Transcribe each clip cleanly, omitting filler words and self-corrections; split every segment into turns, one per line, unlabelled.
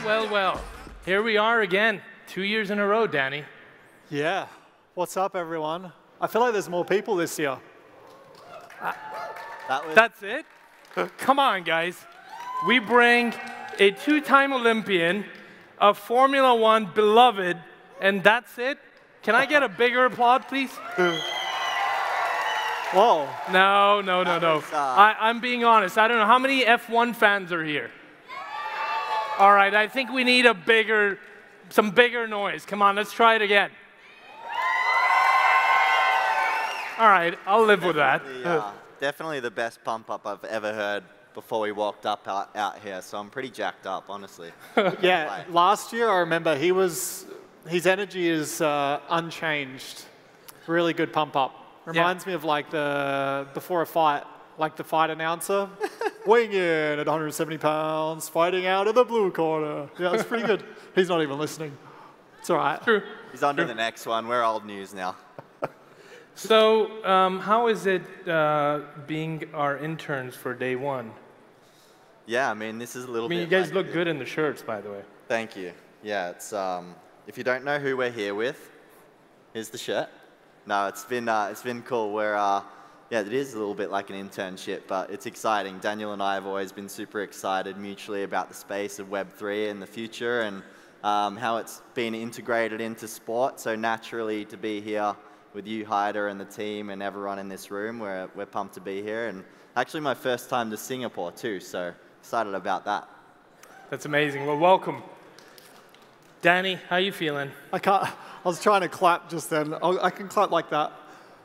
Well. Here we are again, 2 years in a row, Danny.
Yeah. What's up, everyone? I feel like there's more people this year.
That's it? Come on, guys. We bring a two-time Olympian, a Formula One beloved, and that's it? Can I get a bigger applaud, please?
Whoa.
No. I'm being honest. I don't know. How many F1 fans are here? All right, I think we need some bigger noise. Come on, let's try it again. All right, I'll live with that.
Definitely the best pump up I've ever heard before we walked up out here, so I'm pretty jacked up, honestly.
Yeah, last year I remember his energy is unchanged. Really good pump up. Reminds me of like before a fight, like the fight announcer. Weighing in at 170 pounds, fighting out of the blue corner. Yeah, it's pretty good. He's not even listening. It's all right.
True.
He's on to the next one. We're old news now.
So how is it being our interns for day one?
Yeah, I mean, this is a little bit...
you guys look good in the shirts, by the way.
Thank you. Yeah, it's if you don't know who we're here with, here's the shirt. No, it's been cool. Yeah, it is a little bit like an internship, but it's exciting. Daniel and I have always been super excited mutually about the space of Web3 in the future and how it's been integrated into sport. So naturally to be here with you, Haider, and the team and everyone in this room, we're pumped to be here. And actually my first time to Singapore too, so excited about that. That's amazing. Well, welcome. Danny, how you feeling?
I was trying to clap just then. I can clap like that.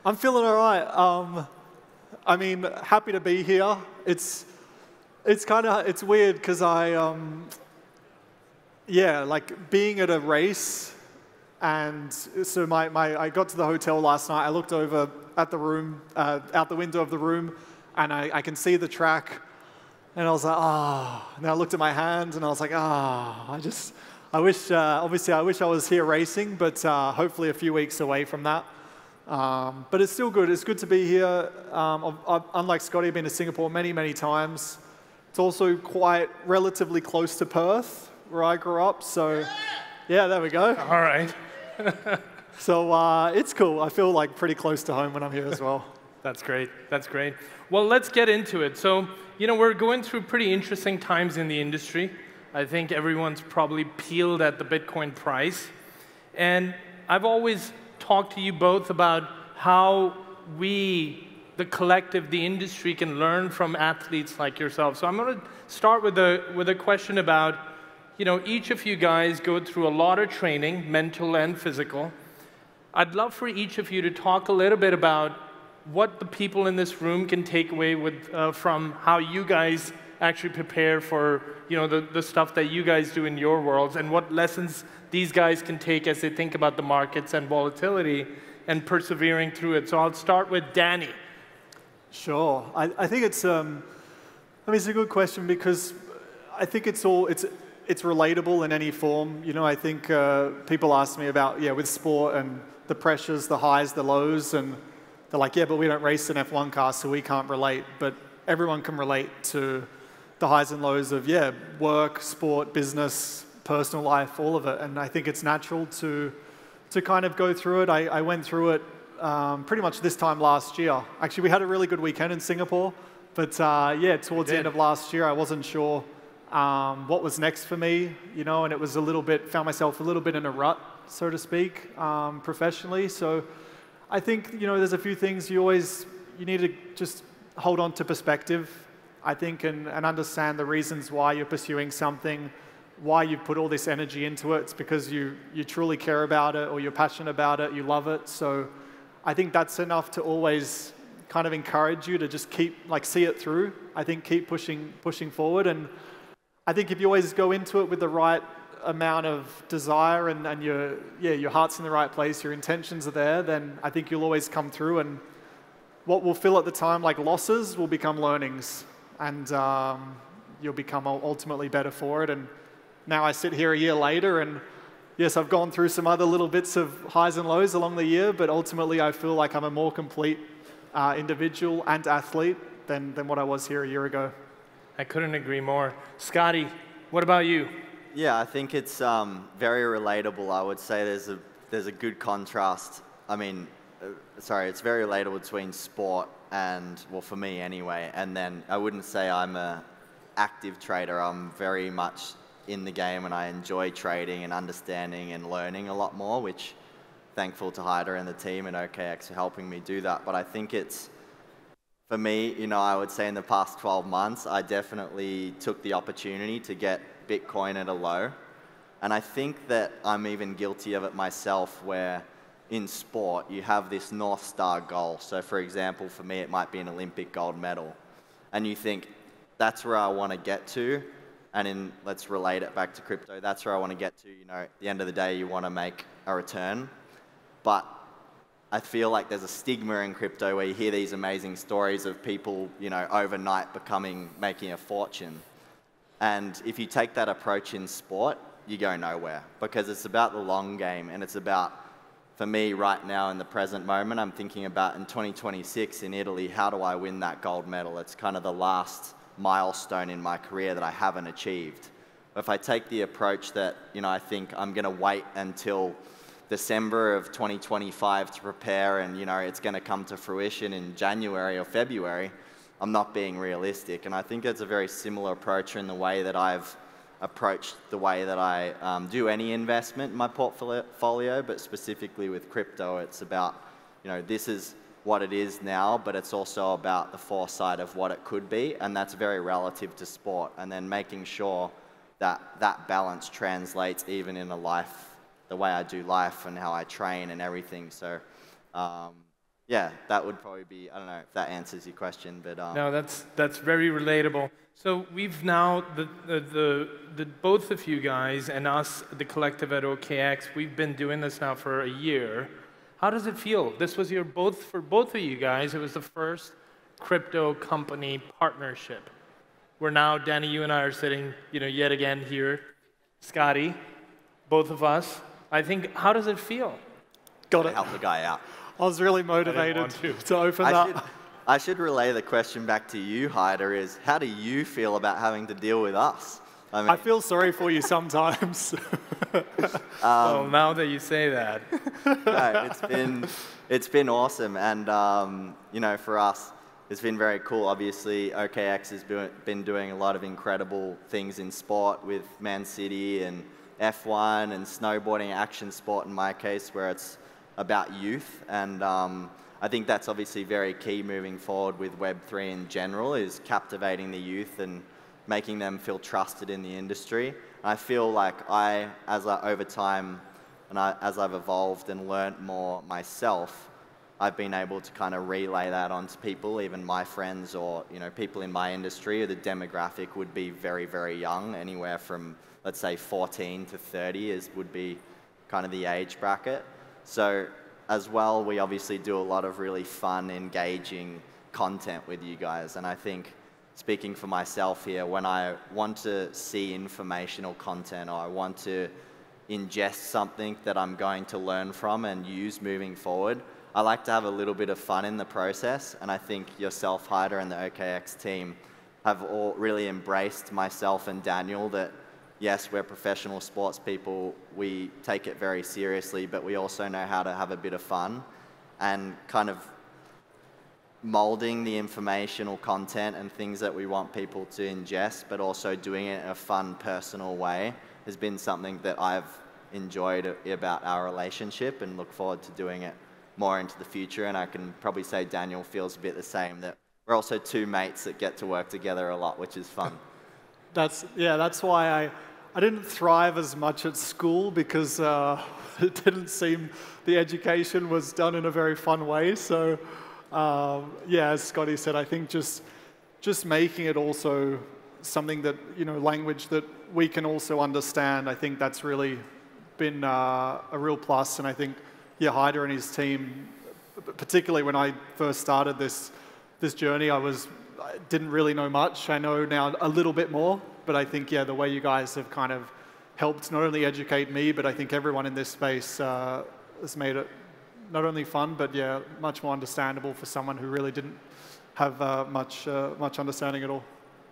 I'm feeling all right. I mean, happy to be here. It's weird because yeah, like being at a race, and so I got to the hotel last night. I looked over at the room, out the window of the room, and I can see the track, and I was like, ah. And I looked at my hand, and I was like, ah. Obviously, I wish I was here racing, but hopefully a few weeks away from that. But it's still good. It's good to be here. Unlike Scotty, I've been to Singapore many, many times. It's also quite relatively close to Perth, where I grew up. So, yeah, there we go.
All right.
So it's cool. I feel like pretty close to home when I'm here as well.
That's great. That's great. Well, let's get into it. So, we're going through pretty interesting times in the industry. I think everyone's probably peeled at the Bitcoin price. And I've always talk to you both about how we, the collective, the industry, can learn from athletes like yourself. So I'm going to start with a question about, each of you guys go through a lot of training, mental and physical. I'd love for each of you to talk a little bit about what the people in this room can take away from how you guys actually prepare for, the stuff that you guys do in your worlds, and what lessons these guys can take as they think about the markets and volatility and persevering through it. So I'll start with Danny.
Sure. I think it's a good question because I think it's relatable in any form. I think people ask me about, with sport and the pressures, the highs, the lows, and they're like, yeah, but we don't race an F1 car, so we can't relate. But everyone can relate to the highs and lows of, work, sport, business, personal life, all of it. And I think it's natural to kind of go through it. I went through it pretty much this time last year. Actually, we had a really good weekend in Singapore. But towards the end of last year, I wasn't sure what was next for me, and it was found myself a little bit in a rut, so to speak, professionally. So I think, there's a few things you need to just hold on to perspective, I think, and understand the reasons why you're pursuing something, why you've put all this energy into it. It's because you truly care about it, or you're passionate about it, you love it. So I think that's enough to always kind of encourage you to just see it through. I think keep pushing forward. And I think if you always go into it with the right amount of desire and your heart's in the right place, your intentions are there, then I think you'll always come through. And what will feel at the time like losses will become learnings. And you'll become ultimately better for it. And now I sit here a year later, and yes, I've gone through some other little bits of highs and lows along the year, but ultimately I feel like I'm a more complete individual and athlete than what I was here a year ago.
I couldn't agree more. Scotty, what about you?
yeah, I think it's very relatable. I would say there's a good contrast. I mean, sorry, it's very relatable between sport and, well, for me anyway. And then I wouldn't say I'm a active trader. I'm very much in the game, and I enjoy trading and understanding and learning a lot more, which thankful to Haider and the team at OKX for helping me do that. But I think it's, for me, you know, I would say in the past 12 months, I definitely took the opportunity to get Bitcoin at a low. And I think that I'm even guilty of it myself, where in sport, you have this North Star goal. So for example, for me, it might be an Olympic gold medal. And you think, that's where I want to get to. And let's relate it back to crypto, that's where I want to get to. You know, at the end of the day, you want to make a return. But I feel like there's a stigma in crypto where you hear these amazing stories of people, you know, overnight making a fortune. And if you take that approach in sport, you go nowhere, because it's about the long game, and it's about, for me right now in the present moment, I'm thinking about in 2026 in Italy, how do I win that gold medal? It's kind of the last milestone in my career that I haven't achieved. If I take the approach that, you know, I think I'm going to wait until December of 2025 to prepare, and, you know, it's going to come to fruition in January or February, I'm not being realistic. And I think it's a very similar approach in the way that I've approached the way that I do any investment in my portfolio, but specifically with crypto, it's about, you know, this is what it is now, but it's also about the foresight of what it could be, and that's very relative to sport. And then making sure that that balance translates even in a life, the way I do life and how I train and everything. So, yeah, that would probably be, I don't know if that answers your question, but...
No, that's very relatable. So we've now, the both of you guys and us, the collective at OKX, we've been doing this now for a year. How does it feel? This was for both of you guys, it was the first crypto company partnership. Where now, Danny, you and I are sitting, you know, yet again here. Scotty, both of us. I think, how does it feel?
Got it.
Help the guy out.
I was really motivated to open that.
I should relay the question back to you, Haider, is how do you feel about having to deal with us? I mean,
I feel sorry for you sometimes.
Well, now that you say that.
No, it's been awesome. And, you know, for us, it's been very cool. Obviously, OKX has been doing a lot of incredible things in sport with Man City and F1 and snowboarding, action sport in my case, where it's about youth. And I think that's obviously very key moving forward with Web3 in general, is captivating the youth and making them feel trusted in the industry. And I feel like over time, and as I've evolved and learnt more myself, I've been able to kind of relay that onto people, even my friends or, you know, people in my industry. The demographic would be very, very young, anywhere from, let's say, 14 to 30 would be kind of the age bracket. So as well, we obviously do a lot of really fun, engaging content with you guys. And I think, speaking for myself here, when I want to see informational content, or I want to ingest something that I'm going to learn from and use moving forward, I like to have a little bit of fun in the process. And I think yourself, Haider, and the OKX team have all really embraced myself and Daniel, that yes, we're professional sports people, we take it very seriously, but we also know how to have a bit of fun, and kind of molding the informational content and things that we want people to ingest, but also doing it in a fun, personal way has been something that I've enjoyed about our relationship, and look forward to doing it more into the future. And I can probably say Daniel feels a bit the same, that we're also two mates that get to work together a lot, which is fun.
That's why I didn't thrive as much at school, because it didn't seem the education was done in a very fun way. So yeah, as Scotty said, I think just making it also something that, you know, language that we can also understand, I think that's really been a real plus. And I think, yeah, Haider and his team, particularly when I first started this journey, I didn't really know much. I know now a little bit more, but I think, yeah, the way you guys have kind of helped not only educate me, but I think everyone in this space has made it not only fun, but yeah, much more understandable for someone who really didn't have much understanding at all.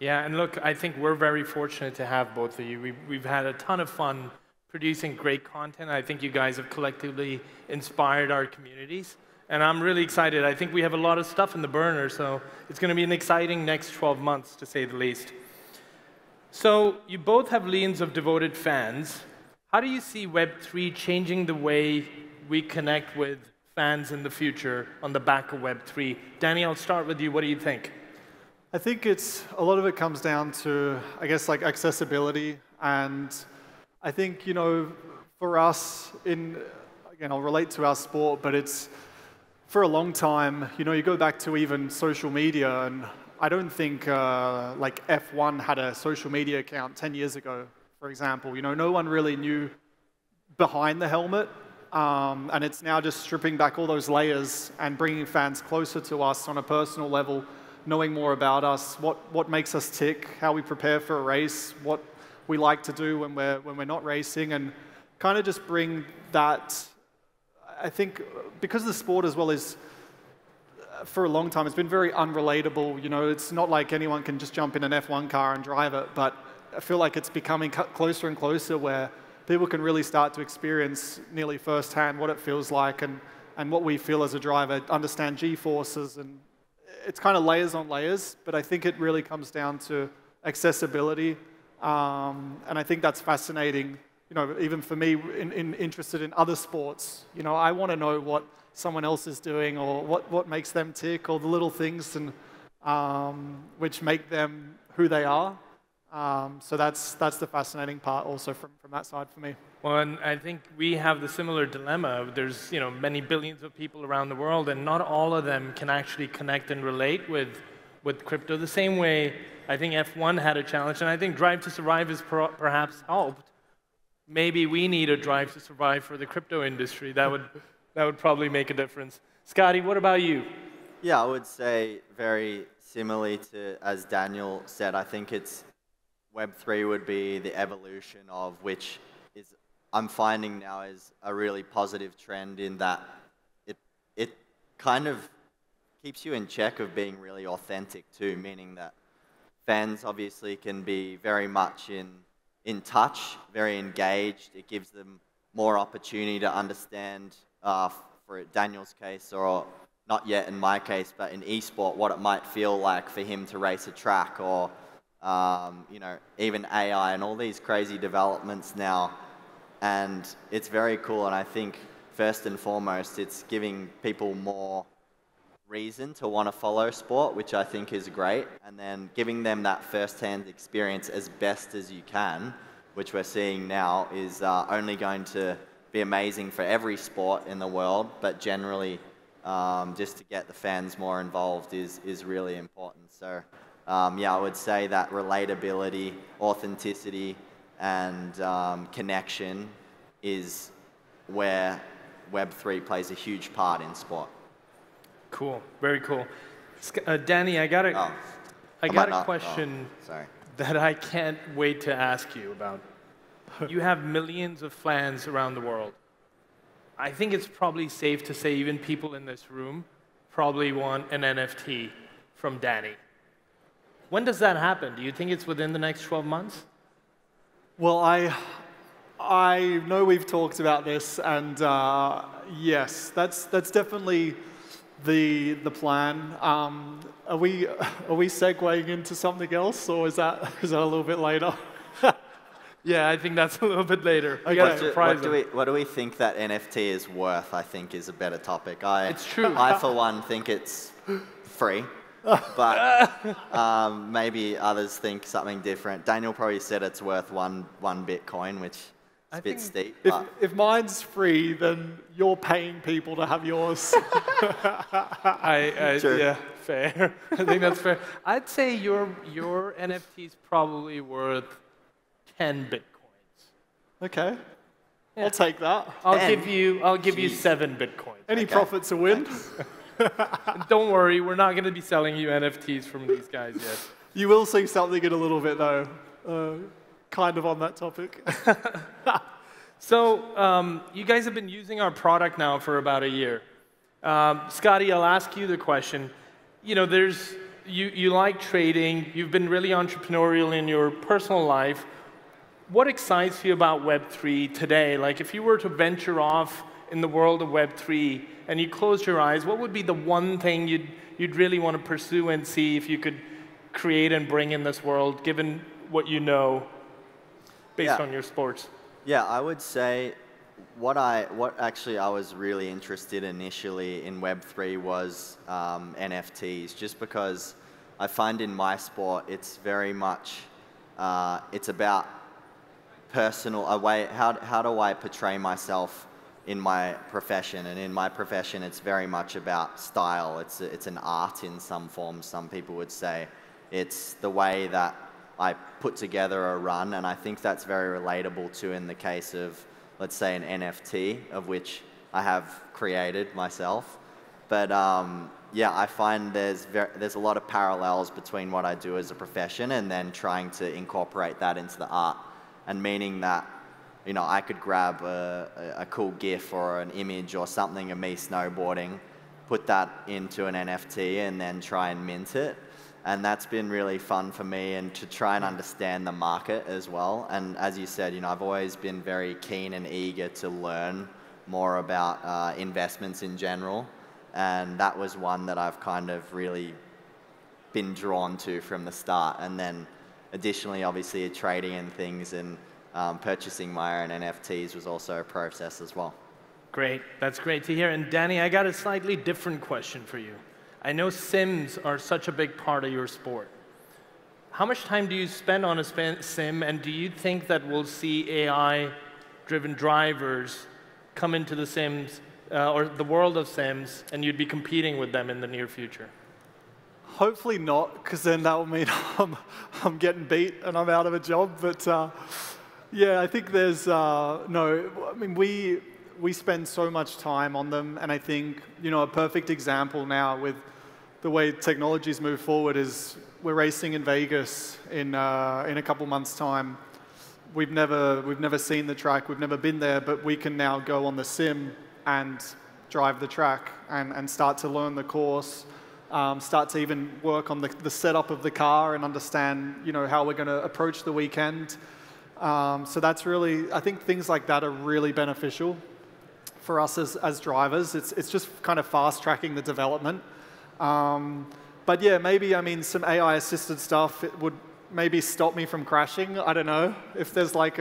Yeah, and look, I think we're very fortunate to have both of you. We've had a ton of fun producing great content. I think you guys have collectively inspired our communities. And I'm really excited. I think we have a lot of stuff in the burner, so it's going to be an exciting next 12 months, to say the least. So you both have legions of devoted fans. How do you see Web3 changing the way we connect with fans in the future on the back of Web3? Danny, I'll start with you. What do you think?
I think a lot of it comes down to, I guess, like accessibility. And I think, you know, for us, again, I'll relate to our sport, but it's, for a long time, you know, you go back to even social media, and I don't think like F1 had a social media account 10 years ago, for example. You know, no one really knew behind the helmet, and it's now just stripping back all those layers and bringing fans closer to us on a personal level, knowing more about us, what makes us tick, how we prepare for a race, what we like to do when we're not racing, and kind of just bring that. I think because the sport as well is, for a long time, it's been very unrelatable. You know, it's not like anyone can just jump in an F1 car and drive it, but I feel like it's becoming closer and closer where people can really start to experience nearly firsthand what it feels like and what we feel as a driver, understand G-forces, and it's kind of layers on layers, but I think it really comes down to accessibility, and I think that's fascinating. You know, even for me, interested in other sports, you know, I want to know what someone else is doing or what makes them tick, or the little things and which make them who they are. So that's the fascinating part also from that side for me.
Well, and I think we have the similar dilemma. There's, you know, many billions of people around the world, and not all of them can actually connect and relate with crypto the same way. I think F1 had a challenge, and I think Drive to Survive has perhaps helped. Maybe we need a drive to survive for the crypto industry. That would probably make a difference. Scotty, what about you?
Yeah, I would say very similarly to as Daniel said. I think it's Web3 would be the evolution of which is I'm finding now is a really positive trend in that it kind of keeps you in check of being really authentic too, meaning that fans obviously can be very much in touch, very engaged. It gives them more opportunity to understand, for Daniel's case, or not yet in my case, but in esport, what it might feel like for him to race a track, or you know, even AI and all these crazy developments now. And it's very cool, and I think first and foremost, it's giving people more reason to want to follow sport, which I think is great, and then giving them that first-hand experience as best as you can, which we're seeing now is only going to be amazing for every sport in the world, but generally just to get the fans more involved is really important. So yeah, I would say that relatability, authenticity, and connection is where Web3 plays a huge part in sport. Cool,
very cool. Danny, I got a question that I can't wait to ask you about. You have millions of fans around the world. I think it's probably safe to say even people in this room probably want an NFT from Danny. When does that happen? Do you think it's within the next 12 months?
Well, I know we've talked about this, and yes, that's definitely the plan. Are we segueing into something else, or is that a little bit later?
Yeah, I think that's a little bit later.
Okay.
What do we think that NFT is worth? I think is a better topic.
It's true.
I for one think it's free, but maybe others think something different. Daniel probably said it's worth one Bitcoin, which is a bit steep.
If mine's free, then you're paying people to have yours.
Sure.
Yeah, fair. I think that's fair. I'd say your NFT is probably worth 10 Bitcoins.
Okay.
Yeah.
I'll take that.
I'll give you 7 Bitcoins.
Any profits a win?
Don't worry, we're not going to be selling you NFTs from these guys yet.
You will see something in a little bit, though, kind of on that topic.
So you guys have been using our product now for about a year. Scotty, I'll ask you the question. You know, there's you like trading, you've been really entrepreneurial in your personal life. What excites you about Web3 today? Like if you were to venture off in the world of Web3 and you closed your eyes, what would be the one thing you'd really want to pursue and see if you could create and bring in this world, given what you know based on your sports?
Yeah, I would say what actually I was really interested initially in Web3 was NFTs, just because I find in my sport it's very much, it's about personal, how do I portray myself in my profession, and in my profession it's very much about style. It's an art in some form, some people would say. It's the way that I put together a run, and I think that's very relatable to in the case of, let's say, an NFT, of which I have created myself. But yeah, I find there's a lot of parallels between what I do as a profession and then trying to incorporate that into the art, and meaning that, you know, I could grab a cool GIF or an image or something of me snowboarding, put that into an NFT and then try and mint it. And that's been really fun for me, and to try and understand the market as well. And as you said, you know, I've always been very keen and eager to learn more about investments in general. And that was one that I've kind of really been drawn to from the start. And then additionally, obviously, trading and things, and purchasing my own NFTs was also a process as well.
Great, that's great to hear. And Danny, I got a slightly different question for you. I know sims are such a big part of your sport. How much time do you spend on a sim, and do you think that we'll see AI-driven drivers come into the sims, or the world of sims, and you'd be competing with them in the near future?
Hopefully not, because then that will mean I'm getting beat and I'm out of a job. But yeah, I think there's, no, I mean, we spend so much time on them, and I think, you know, a perfect example now with the way technologies move forward is we're racing in Vegas in a couple months' time. We've never seen the track, we've never been there, but we can now go on the sim and drive the track and start to learn the course, start to even work on the setup of the car and understand, you know, how we're going to approach the weekend. So that's really, I think things like that are really beneficial for us as drivers. It's just kind of fast-tracking the development. But yeah, maybe, I mean, some AI-assisted stuff, it would maybe stop me from crashing. I don't know. If there's like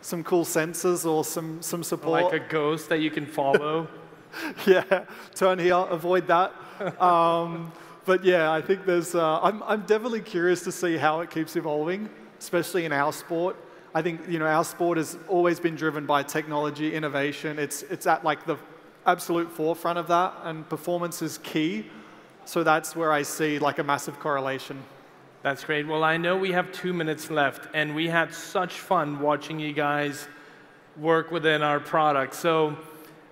some cool sensors or some support.
Like a ghost that you can follow.
Yeah, turn here, avoid that. But yeah, I think there's, I'm definitely curious to see how it keeps evolving, especially in our sport. I think, you know, our sport has always been driven by technology, innovation. It's at like the absolute forefront of that, and performance is key. So that's where I see like a massive correlation.
That's great. Well, I know we have 2 minutes left, and we had such fun watching you guys work within our product. So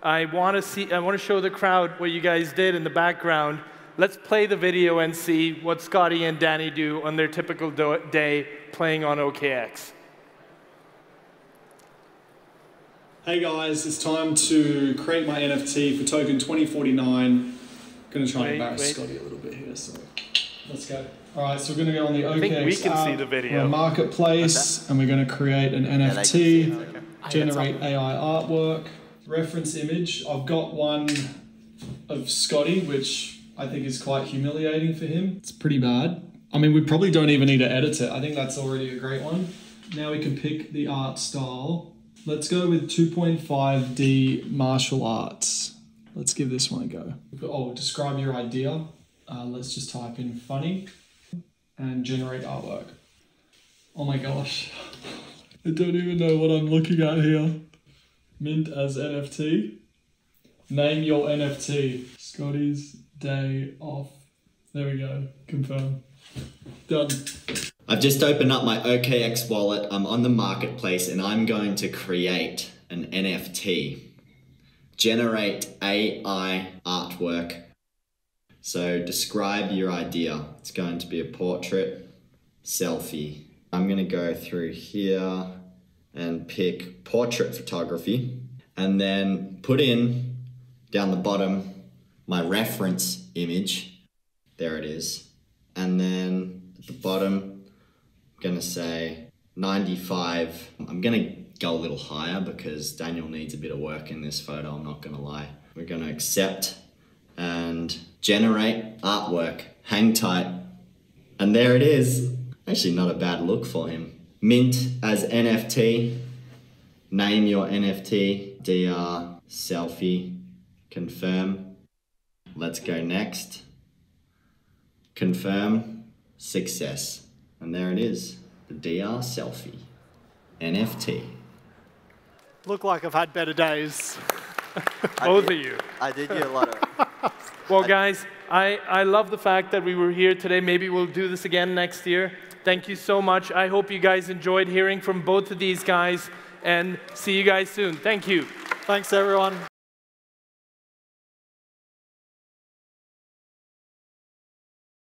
I want to show the crowd what you guys did in the background. Let's play the video and see what Scotty and Danny do on their typical day playing on OKX.
Hey guys, it's time to create my NFT for token 2049. Gonna try and embarrass Scotty a little bit here, so let's go. All right, so we're gonna go on the OKX
I think we can
app,
see the video.
Marketplace, and we're gonna create an NFT, generate AI artwork, reference image. I've got one of Scotty, which I think is quite humiliating for him. It's pretty bad. I mean, we probably don't even need to edit it. I think that's already a great one. Now we can pick the art style. Let's go with 2.5D martial arts. Let's give this one a go. Oh, describe your idea. Let's just type in funny and generate artwork. Oh my gosh. I don't even know what I'm looking at here. Mint as NFT. Name your NFT. Scotty's day off. There we go. Confirm. Done.
I've just opened up my OKX wallet. I'm on the marketplace and I'm going to create an NFT. Generate AI artwork. So describe your idea. It's going to be a portrait, selfie. I'm going to go through here and pick portrait photography and then put in down the bottom my reference image. There it is.
And then at the bottom, I'm going to say 95. I'm going to go a little higher because Daniel needs a bit of work in this photo, I'm not going to lie. We're going to accept and generate artwork. Hang tight. And there it is. Actually not a bad look for him. Mint as NFT. Name your NFT. DR selfie. Confirm. Let's go next. Confirm. Success. And there it is. The DR selfie. NFT.
Look like I've had better days.
Both of you.
I did you a lot of...
Well, guys, I love the fact that we were here today. Maybe we'll do this again next year. Thank you so much. I hope you guys enjoyed hearing from both of these guys, and see you guys soon. Thank you.
Thanks, everyone.